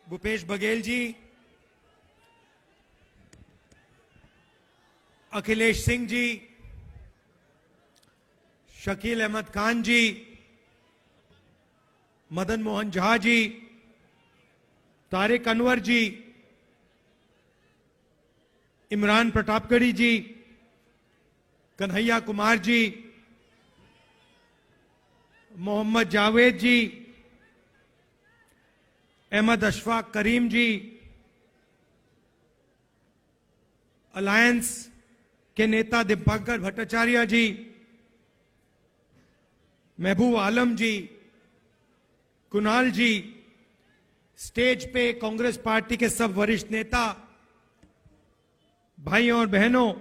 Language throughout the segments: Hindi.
भूपेश बघेल जी, अखिलेश सिंह जी, शकील अहमद खान जी, मदन मोहन झा जी, तारिक अनवर जी, इमरान प्रतापगढ़ी जी, कन्हैया कुमार जी, मोहम्मद जावेद जी, अहमद अशफाक करीम जी, अलायंस के नेता दीपंकर भट्टाचार्य जी, महबूब आलम जी, कुणाल जी, स्टेज पे कांग्रेस पार्टी के सब वरिष्ठ नेता, भाइयों और बहनों,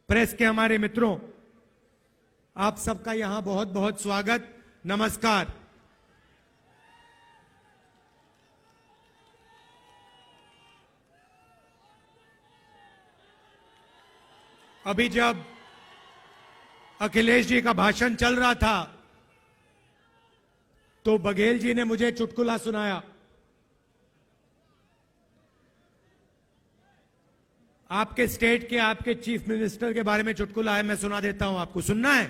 प्रेस के हमारे मित्रों, आप सबका यहां बहुत बहुत स्वागत, नमस्कार। अभी जब अखिलेश जी का भाषण चल रहा था तो बघेल जी ने मुझे चुटकुला सुनाया। आपके स्टेट के आपके चीफ मिनिस्टर के बारे में चुटकुला है, मैं सुना देता हूं, आपको सुनना है?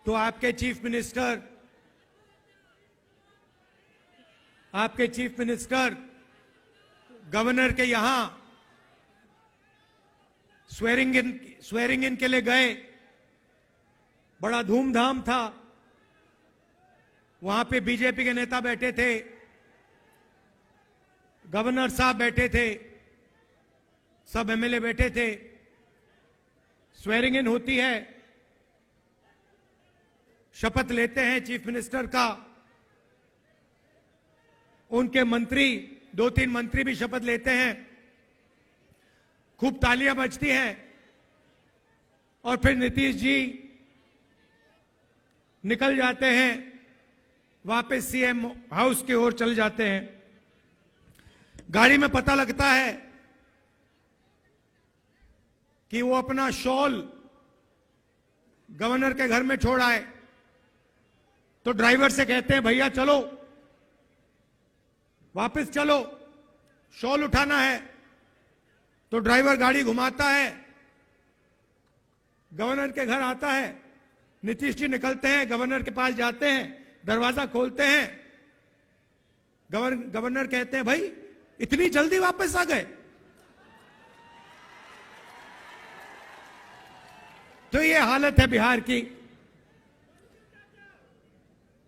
तो आपके चीफ मिनिस्टर गवर्नर के यहां स्वेरिंग इन के लिए गए, बड़ा धूमधाम था। वहां पे बीजेपी के नेता बैठे थे, गवर्नर साहब बैठे थे, सब एमएलए बैठे थे। स्वेरिंग इन होती है, शपथ लेते हैं चीफ मिनिस्टर का, उनके मंत्री, 2-3 मंत्री भी शपथ लेते हैं, खूब तालियां बजती हैं और फिर नीतीश जी निकल जाते हैं, वापस सीएम हाउस की ओर चल जाते हैं। गाड़ी में पता लगता है कि वो अपना शॉल गवर्नर के घर में छोड़ आए, तो ड्राइवर से कहते हैं भैया चलो, वापस चलो, शॉल उठाना है। तो ड्राइवर गाड़ी घुमाता है, गवर्नर के घर आता है, नीतीश जी निकलते हैं, गवर्नर के पास जाते हैं, दरवाजा खोलते हैं, गवर्नर कहते हैं भाई इतनी जल्दी वापस आ गए? तो ये हालत है बिहार की।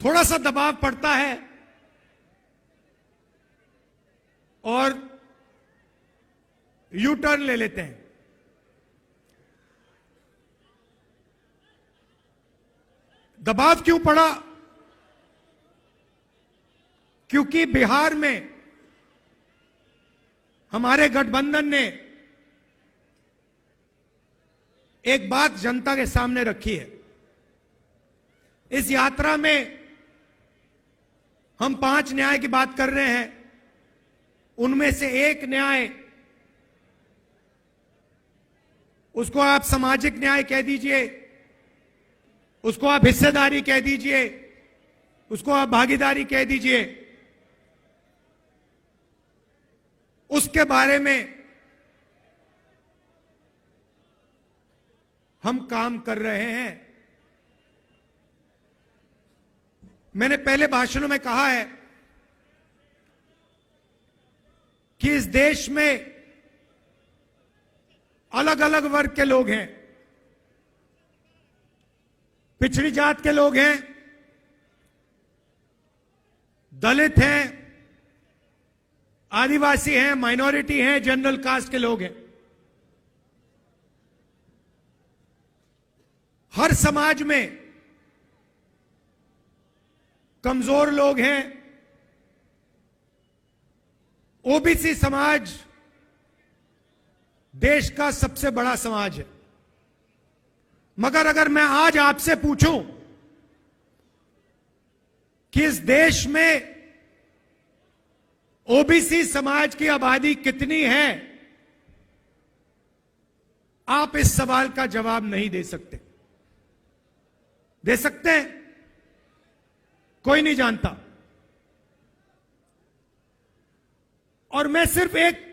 थोड़ा सा दबाव पड़ता है और यू टर्न ले लेते हैं। दबाव क्यों पड़ा? क्योंकि बिहार में हमारे गठबंधन ने एक बात जनता के सामने रखी है। इस यात्रा में हम 5 न्याय की बात कर रहे हैं, उनमें से एक न्याय, उसको आप सामाजिक न्याय कह दीजिए, उसको आप हिस्सेदारी कह दीजिए, उसको आप भागीदारी कह दीजिए, उसके बारे में हम काम कर रहे हैं। मैंने पहले भाषणों में कहा है कि इस देश में अलग अलग वर्ग के लोग हैं, पिछड़ी जात के लोग हैं, दलित हैं, आदिवासी हैं, माइनॉरिटी हैं, जनरल कास्ट के लोग हैं। हर समाज में कमजोर लोग हैं। ओबीसी समाज देश का सबसे बड़ा समाज है, मगर अगर मैं आज आपसे पूछूं कि इस देश में ओबीसी समाज की आबादी कितनी है, आप इस सवाल का जवाब नहीं दे सकते। दे सकते हैं? कोई नहीं जानता। और मैं सिर्फ एक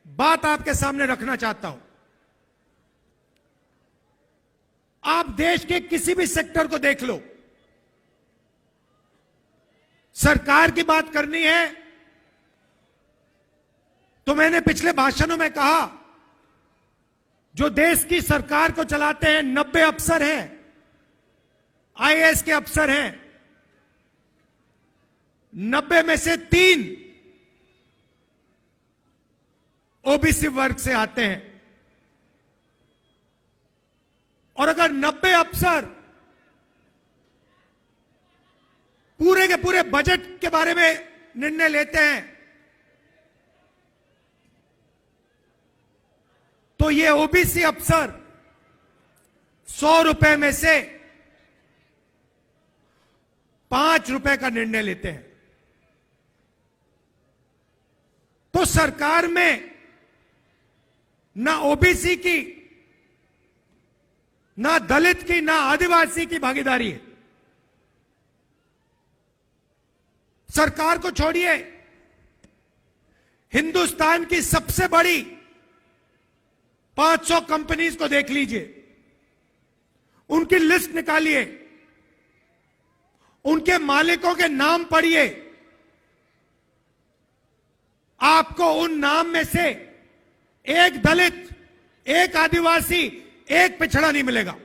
बात आपके सामने रखना चाहता हूं। आप देश के किसी भी सेक्टर को देख लो, सरकार की बात करनी है तो मैंने पिछले भाषणों में कहा, जो देश की सरकार को चलाते हैं 90 अफसर हैं, आईएएस के अफसर हैं। 90 में से 3 ओबीसी वर्ग से आते हैं। और अगर 90 अफसर पूरे के पूरे बजट के बारे में निर्णय लेते हैं तो ये ओबीसी अफसर 100 रुपए में से 5 रुपए का निर्णय लेते हैं। तो सरकार में ना ओबीसी की, ना दलित की, ना आदिवासी की भागीदारी है। सरकार को छोड़िए, हिंदुस्तान की सबसे बड़ी 500 कंपनीज को देख लीजिए, उनकी लिस्ट निकालिए, उनके मालिकों के नाम पढ़िए। आपको उन नाम में से एक दलित, एक आदिवासी, एक पिछड़ा नहीं मिलेगा।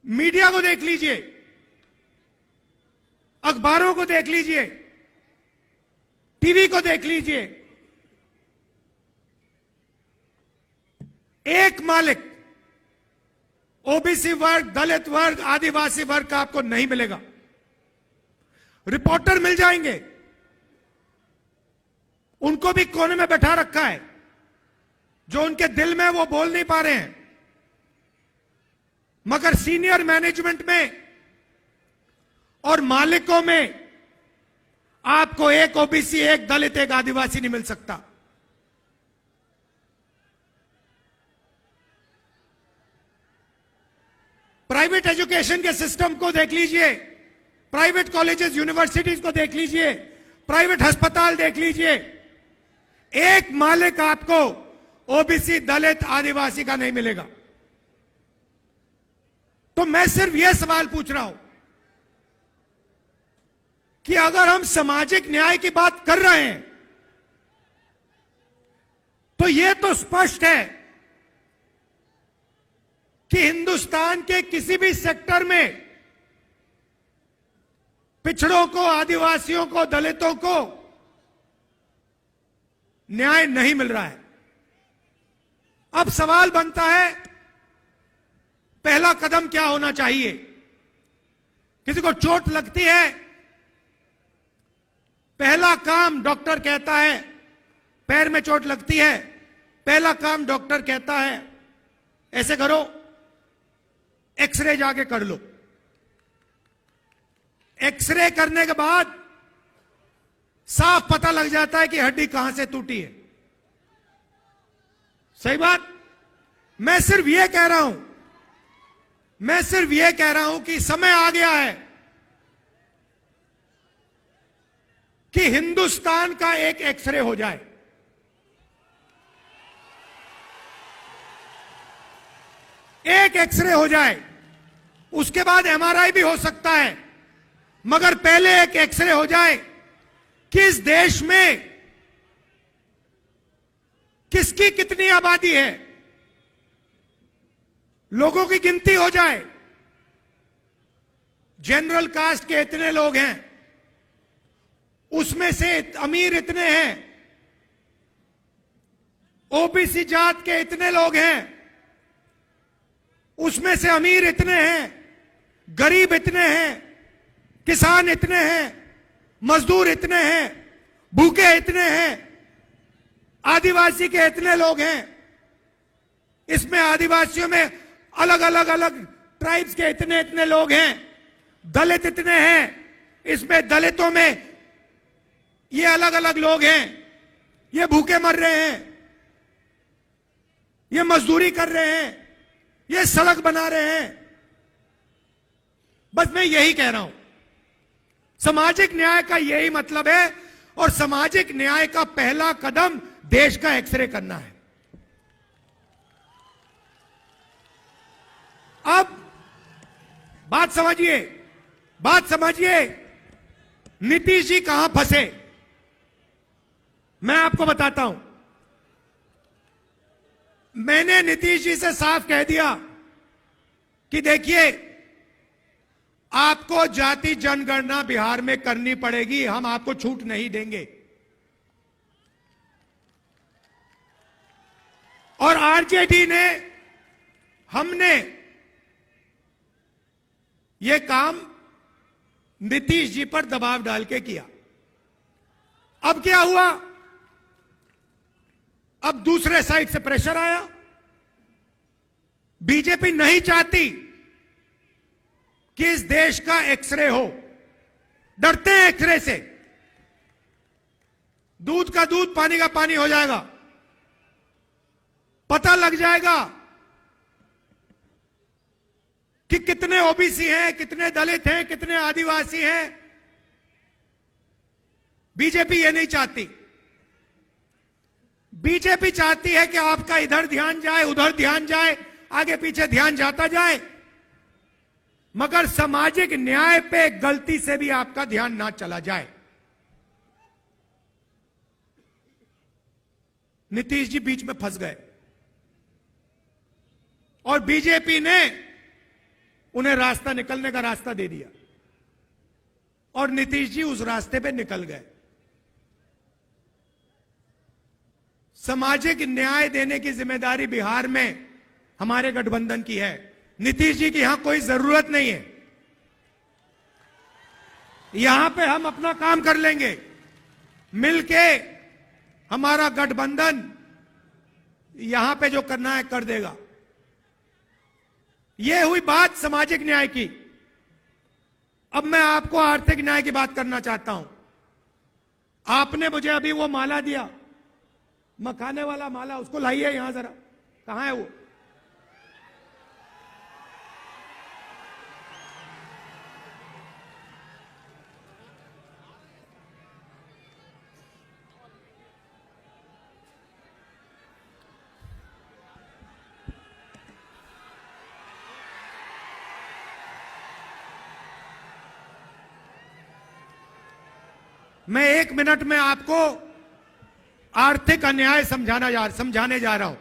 मीडिया को देख लीजिए, अखबारों को देख लीजिए, टीवी को देख लीजिए, एक मालिक ओबीसी वर्ग, दलित वर्ग, आदिवासी वर्ग का आपको नहीं मिलेगा। रिपोर्टर मिल जाएंगे, उनको भी कोने में बैठा रखा है, जो उनके दिल में वो बोल नहीं पा रहे हैं। मगर सीनियर मैनेजमेंट में और मालिकों में आपको एक ओबीसी, एक दलित, एक आदिवासी नहीं मिल सकता। प्राइवेट एजुकेशन के सिस्टम को देख लीजिए, प्राइवेट कॉलेजेस, यूनिवर्सिटीज को देख लीजिए, प्राइवेट अस्पताल देख लीजिए, एक मालिक आपको ओबीसी, दलित, आदिवासी का नहीं मिलेगा। तो मैं सिर्फ यह सवाल पूछ रहा हूं कि अगर हम सामाजिक न्याय की बात कर रहे हैं तो यह तो स्पष्ट है कि हिंदुस्तान के किसी भी सेक्टर में पिछड़ों को, आदिवासियों को, दलितों को न्याय नहीं मिल रहा है। अब सवाल बनता है, पहला कदम क्या होना चाहिए? किसी को चोट लगती है, पहला काम डॉक्टर कहता है, पैर में चोट लगती है, पहला काम डॉक्टर कहता है ऐसे करो, एक्सरे जाके कर लो। एक्सरे करने के बाद साफ पता लग जाता है कि हड्डी कहां से टूटी है। सही बात? मैं सिर्फ यह कह रहा हूं, कि समय आ गया है कि हिंदुस्तान का एक एक्सरे हो जाए। एक एक्सरे हो जाए, उसके बाद एमआरआई भी हो सकता है, मगर पहले एक एक्सरे हो जाए कि इस देश में किसकी कितनी आबादी है, लोगों की गिनती हो जाए। जनरल कास्ट के इतने लोग हैं, उसमें से अमीर इतने हैं, ओबीसी जात के इतने लोग हैं, उसमें से अमीर इतने हैं, गरीब इतने हैं, किसान इतने हैं, मजदूर इतने हैं, भूखे इतने हैं, आदिवासी के इतने लोग हैं, इसमें आदिवासियों में अलग अलग ट्राइब्स के इतने इतने लोग हैं, दलित इतने हैं, इसमें दलितों में ये अलग अलग लोग हैं, ये भूखे मर रहे हैं, ये मजदूरी कर रहे हैं, ये सड़क बना रहे हैं, बस मैं यही कह रहा हूं, सामाजिक न्याय का यही मतलब है, और सामाजिक न्याय का पहला कदम देश का एक्सरे करना है। अब बात समझिए, नीतीश जी कहां फंसे, मैं आपको बताता हूं। मैंने नीतीश जी से साफ कह दिया कि देखिए, आपको जाति जनगणना बिहार में करनी पड़ेगी, हम आपको छूट नहीं देंगे। और आरजेडी ने, हमने यह काम नीतीश जी पर दबाव डाल के किया। अब क्या हुआ, अब दूसरे साइड से प्रेशर आया। बीजेपी नहीं चाहती कि इस देश का एक्सरे हो, डरते हैं एक्सरे से। दूध का दूध, पानी का पानी हो जाएगा, पता लग जाएगा कि कितने ओबीसी हैं, कितने दलित हैं, कितने आदिवासी हैं। बीजेपी ये नहीं चाहती। बीजेपी चाहती है कि आपका इधर ध्यान जाए, उधर ध्यान जाए, आगे पीछे ध्यान जाता जाए, मगर सामाजिक न्याय पे गलती से भी आपका ध्यान ना चला जाए। नीतीश जी बीच में फंस गए और बीजेपी ने उन्हें रास्ता, निकलने का रास्ता दे दिया, और नीतीश जी उस रास्ते पे निकल गए। सामाजिक न्याय देने की जिम्मेदारी बिहार में हमारे गठबंधन की है। नीतीश जी की यहां कोई जरूरत नहीं है। यहां पे हम अपना काम कर लेंगे मिलके। हमारा गठबंधन यहां पे जो करना है कर देगा। यह हुई बात सामाजिक न्याय की। अब मैं आपको आर्थिक न्याय की बात करना चाहता हूं। आपने मुझे अभी वो माला दिया, मखाने वाला माला, उसको लाइए यहां जरा। कहां है वो? मैं 1 मिनट में आपको आर्थिक अन्याय समझाने जा रहा हूं।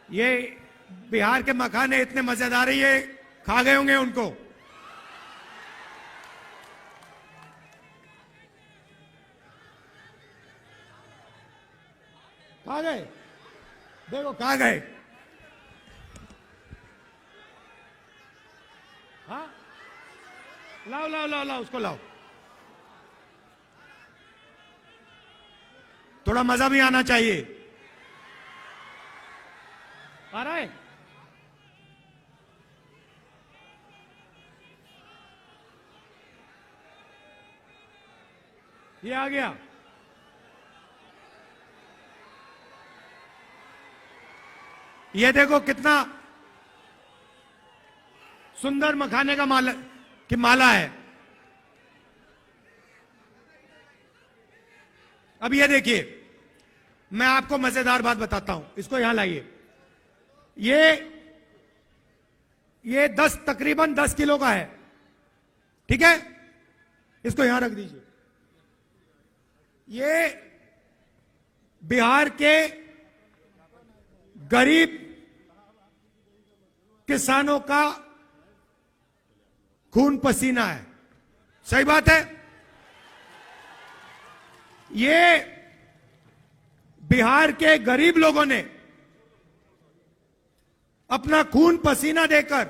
ये बिहार के मखाने इतने मजेदार है, ये खा गए होंगे उनको। खा गए, देखो खा गए। हाँ, लाओ लाओ लाओ लाओ, उसको लाओ। थोड़ा मजा भी आना चाहिए। आ रहा है? ये आ गया। ये देखो कितना सुंदर मखाने का माला है। अब ये देखिए, मैं आपको मजेदार बात बताता हूं। इसको यहां लाइए। ये तकरीबन 10 किलो का है, ठीक है? इसको यहां रख दीजिए। ये बिहार के गरीब किसानों का खून पसीना है। सही बात है। ये बिहार के गरीब लोगों ने अपना खून पसीना देकर,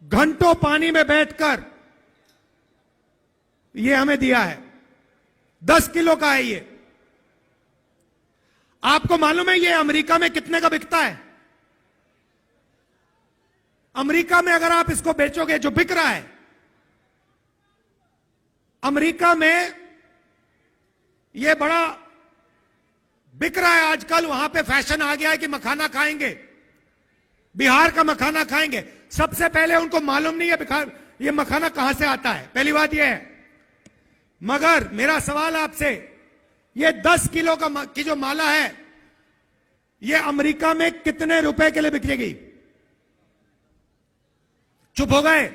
घंटों पानी में बैठकर ये हमें दिया है। 10 किलो का है ये। आपको मालूम है ये अमेरिका में कितने का बिकता है? अमेरिका में अगर आप इसको बेचोगे, जो बिक रहा है अमेरिका में, ये बड़ा बिक रहा है आजकल, वहां पे फैशन आ गया है कि मखाना खाएंगे, बिहार का मखाना खाएंगे। सबसे पहले उनको मालूम नहीं है ये मखाना कहां से आता है, पहली बात यह है। मगर मेरा सवाल आपसे, ये 10 किलो की जो माला है, ये अमेरिका में कितने रुपए के लिए बिकेगी? चुप हो गए।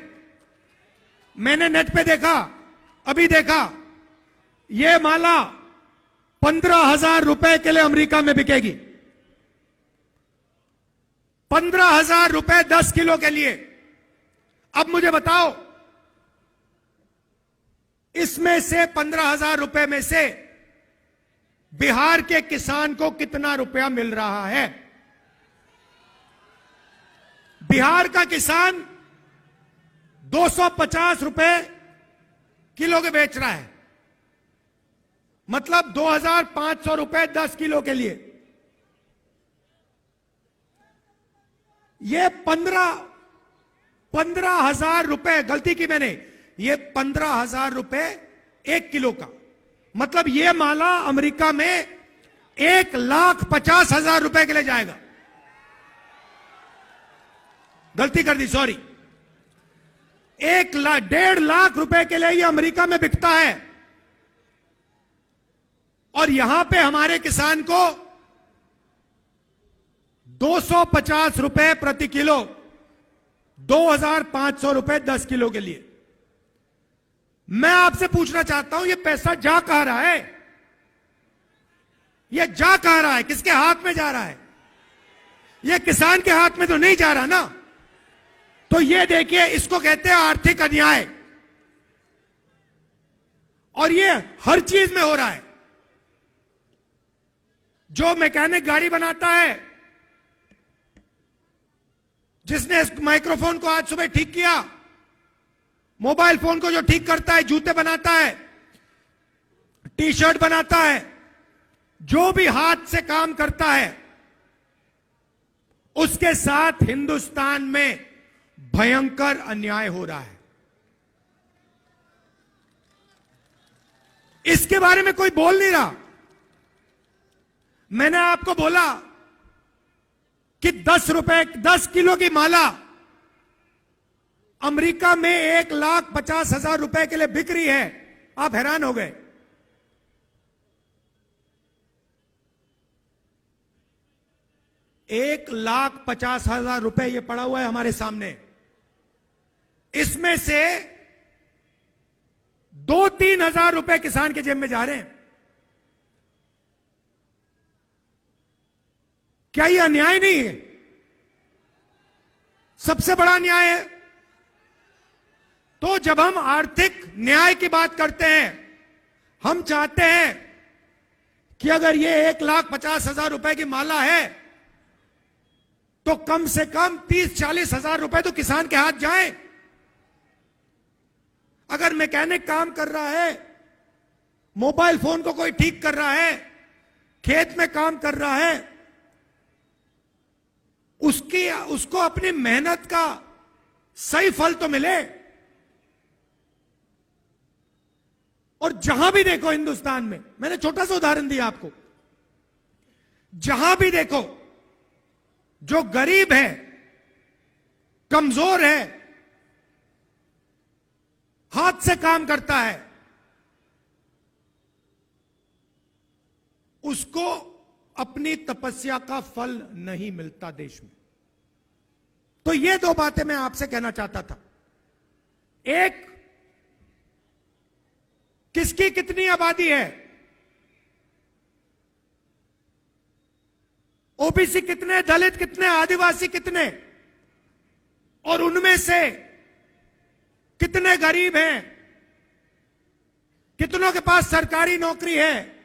मैंने नेट पे देखा, अभी देखा, ये माला 15,000 रुपए के लिए अमेरिका में बिकेगी। 15,000 रुपए 10 किलो के लिए। अब मुझे बताओ, इसमें से 15,000 रुपए में से बिहार के किसान को कितना रुपया मिल रहा है? बिहार का किसान 250 रुपए किलो के बेच रहा है, मतलब 2,500 रुपए 10 किलो के लिए। ये 15,000 रुपए, गलती की मैंने, ये 15,000 रुपए 1 किलो का, मतलब ये माला अमेरिका में 1,50,000 रुपए के लिए जाएगा। गलती कर दी, सॉरी। 1,50,000 लाख रुपए के लिए ये अमेरिका में बिकता है, और यहां पे हमारे किसान को 250 रुपए प्रति किलो, 2,500 रुपए 10 किलो के लिए। मैं आपसे पूछना चाहता हूं, ये पैसा जा कहां रहा है? ये जा कहां रहा है? किसके हाथ में जा रहा है? ये किसान के हाथ में तो नहीं जा रहा ना। तो ये देखिए, इसको कहते हैं आर्थिक अन्याय, और ये हर चीज में हो रहा है। जो मैकेनिक गाड़ी बनाता है, जिसने इस माइक्रोफोन को आज सुबह ठीक किया, मोबाइल फोन को जो ठीक करता है, जूते बनाता है, टी शर्ट बनाता है, जो भी हाथ से काम करता है, उसके साथ हिंदुस्तान में भयंकर अन्याय हो रहा है। इसके बारे में कोई बोल नहीं रहा। मैंने आपको बोला कि 10 किलो की माला अमेरिका में 1,50,000 रुपए के लिए बिक रही है। आप हैरान हो गए। $1,50,000 रुपए ये पड़ा हुआ है हमारे सामने। इसमें से 2-3 हजार रुपए किसान के जेब में जा रहे हैं। क्या ये अन्याय नहीं है? सबसे बड़ा अन्याय है। तो जब हम आर्थिक न्याय की बात करते हैं, हम चाहते हैं कि अगर ये 1,50,000 रुपए की माला है, तो कम से कम 30-40 हजार रुपए तो किसान के हाथ जाएं। अगर मैकेनिक काम कर रहा है, मोबाइल फोन को कोई ठीक कर रहा है, खेत में काम कर रहा है, उसको अपनी मेहनत का सही फल तो मिले। और जहां भी देखो हिंदुस्तान में, मैंने छोटा सा उदाहरण दिया आपको, जहां भी देखो जो गरीब है, कमजोर है, हाथ से काम करता है, उसको अपनी तपस्या का फल नहीं मिलता देश में। तो ये दो बातें मैं आपसे कहना चाहता था। एक, किसकी कितनी आबादी है, ओबीसी कितने, दलित कितने, आदिवासी कितने, और उनमें से कितने गरीब हैं, कितनों के पास सरकारी नौकरी है,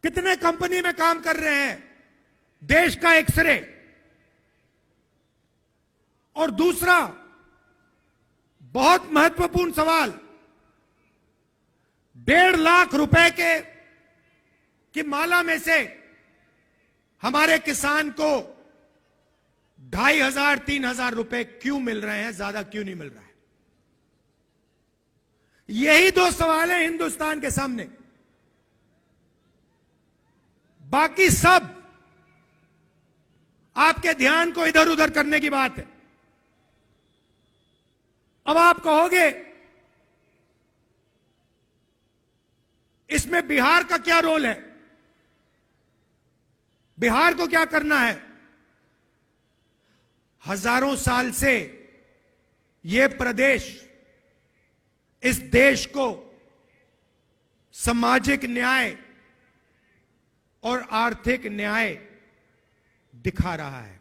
कितने कंपनी में काम कर रहे हैं, देश का एक्सरे। और दूसरा बहुत महत्वपूर्ण सवाल, 1.5 लाख रुपए की माला में से हमारे किसान को 2,500-3,000 रुपए क्यों मिल रहे हैं, ज्यादा क्यों नहीं मिल रहा है? यही दो सवाल हैं हिंदुस्तान के सामने। बाकी सब आपके ध्यान को इधर उधर करने की बात है। अब आप कहोगे इसमें बिहार का क्या रोल है, बिहार को क्या करना है? हजारों साल से यह प्रदेश इस देश को सामाजिक न्याय और आर्थिक न्याय दिखा रहा है।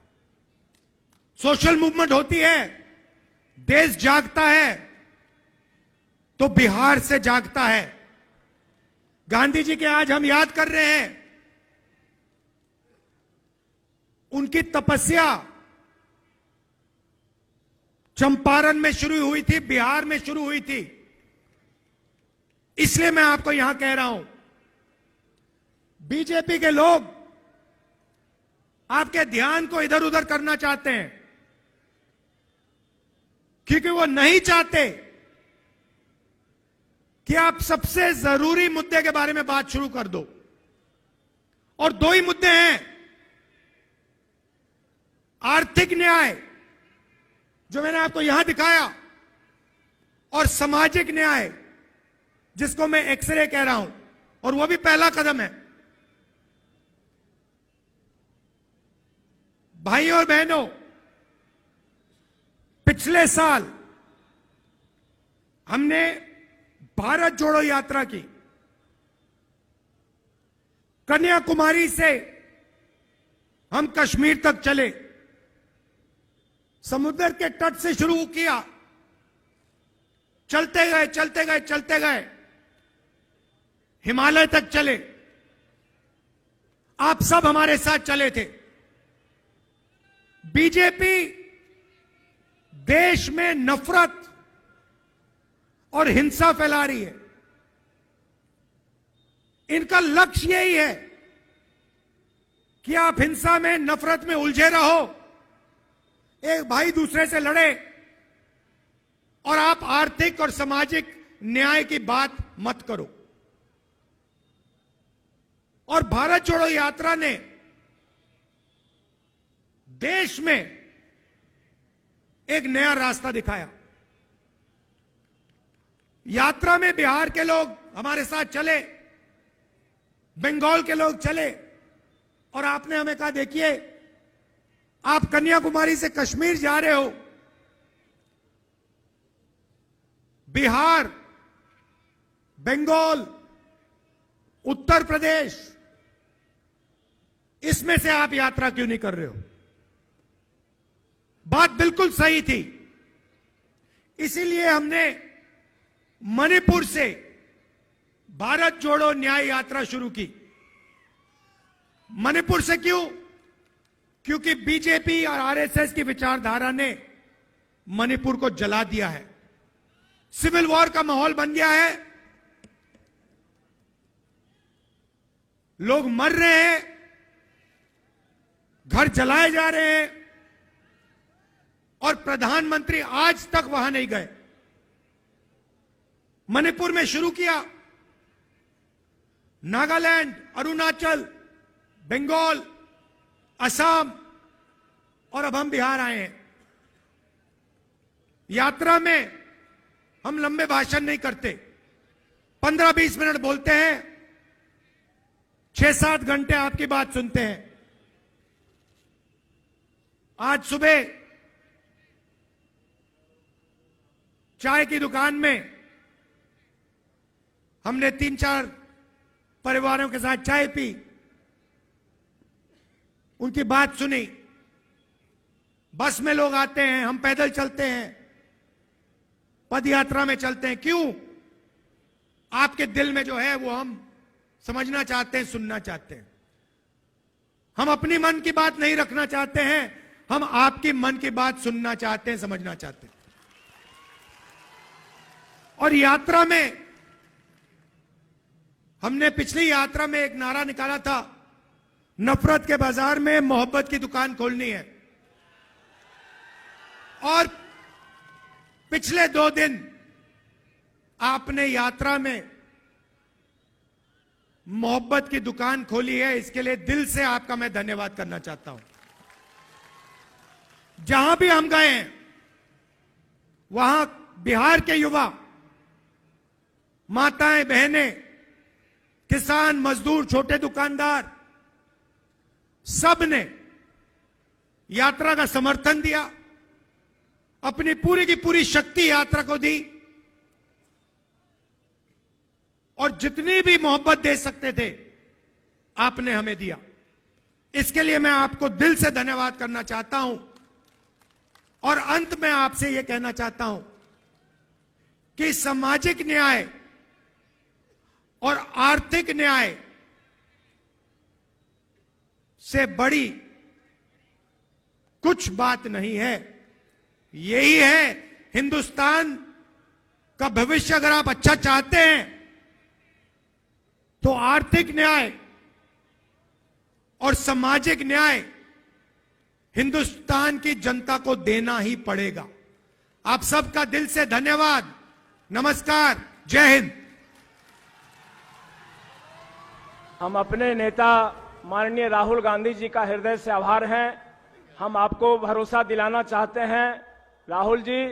सोशल मूवमेंट होती है, देश जागता है तो बिहार से जागता है। गांधी जी के आज हम याद कर रहे हैं, उनकी तपस्या चंपारण में शुरू हुई थी, बिहार में शुरू हुई थी। इसलिए मैं आपको यहां कह रहा हूं, बीजेपी के लोग आपके ध्यान को इधर उधर करना चाहते हैं, क्योंकि वो नहीं चाहते कि आप सबसे जरूरी मुद्दे के बारे में बात शुरू कर दो। और दो ही मुद्दे हैं, आर्थिक न्याय जो मैंने आपको यहां दिखाया, और सामाजिक न्याय जिसको मैं एक्सरे कह रहा हूं, और वो भी पहला कदम है। भाइयों और बहनों, पिछले साल हमने भारत जोड़ो यात्रा की। कन्याकुमारी से हम कश्मीर तक चले, समुद्र के तट से शुरू किया, चलते गए चलते गए चलते गए, हिमालय तक चले। आप सब हमारे साथ चले थे। बीजेपी देश में नफरत और हिंसा फैला रही है। इनका लक्ष्य यही है कि आप हिंसा में, नफरत में उलझे रहो, एक भाई दूसरे से लड़े, और आप आर्थिक और सामाजिक न्याय की बात मत करो। और भारत जोड़ो यात्रा ने देश में एक नया रास्ता दिखाया। यात्रा में बिहार के लोग हमारे साथ चले, बंगाल के लोग चले, और आपने हमें कहा देखिए आप कन्याकुमारी से कश्मीर जा रहे हो, बिहार, बंगाल, उत्तर प्रदेश, इसमें से आप यात्रा क्यों नहीं कर रहे हो? बात बिल्कुल सही थी। इसीलिए हमने मणिपुर से भारत जोड़ो न्याय यात्रा शुरू की। मणिपुर से क्यों? क्योंकि बीजेपी और आरएसएस की विचारधारा ने मणिपुर को जला दिया है। सिविल वॉर का माहौल बन गया है, लोग मर रहे हैं, घर जलाए जा रहे हैं, और प्रधानमंत्री आज तक वहां नहीं गए। मणिपुर में शुरू किया, नागालैंड, अरुणाचल, बंगाल, असम, और अब हम बिहार आए हैं। यात्रा में हम लंबे भाषण नहीं करते, 15-20 मिनट बोलते हैं, 6-7 घंटे आपकी बात सुनते हैं। आज सुबह चाय की दुकान में हमने 3-4 परिवारों के साथ चाय पी, उनकी बात सुनी। बस में लोग आते हैं, हम पैदल चलते हैं, पद यात्रा में चलते हैं। क्यों? आपके दिल में जो है वो हम समझना चाहते हैं, सुनना चाहते हैं। हम अपनी मन की बात नहीं रखना चाहते हैं, हम आपकी मन की बात सुनना चाहते हैं, समझना चाहते हैं। और यात्रा में हमने पिछली यात्रा में एक नारा निकाला था, नफरत के बाजार में मोहब्बत की दुकान खोलनी है। और पिछले 2 दिन आपने यात्रा में मोहब्बत की दुकान खोली है, इसके लिए दिल से आपका मैं धन्यवाद करना चाहता हूं। जहां भी हम गए हैं वहां बिहार के युवा, माताएं, बहनें, किसान, मजदूर, छोटे दुकानदार, सब ने यात्रा का समर्थन दिया, अपनी पूरी की पूरी शक्ति यात्रा को दी और जितनी भी मोहब्बत दे सकते थे आपने हमें दिया। इसके लिए मैं आपको दिल से धन्यवाद करना चाहता हूं और अंत में आपसे यह कहना चाहता हूं कि सामाजिक न्याय और आर्थिक न्याय से बड़ी कुछ बात नहीं है। यही है हिंदुस्तान का भविष्य। अगर आप अच्छा चाहते हैं तो आर्थिक न्याय और सामाजिक न्याय हिंदुस्तान की जनता को देना ही पड़ेगा। आप सबका दिल से धन्यवाद। नमस्कार, जय हिंद। हम अपने नेता माननीय राहुल गांधी जी का हृदय से आभार हैं। हम आपको भरोसा दिलाना चाहते हैं, राहुल जी,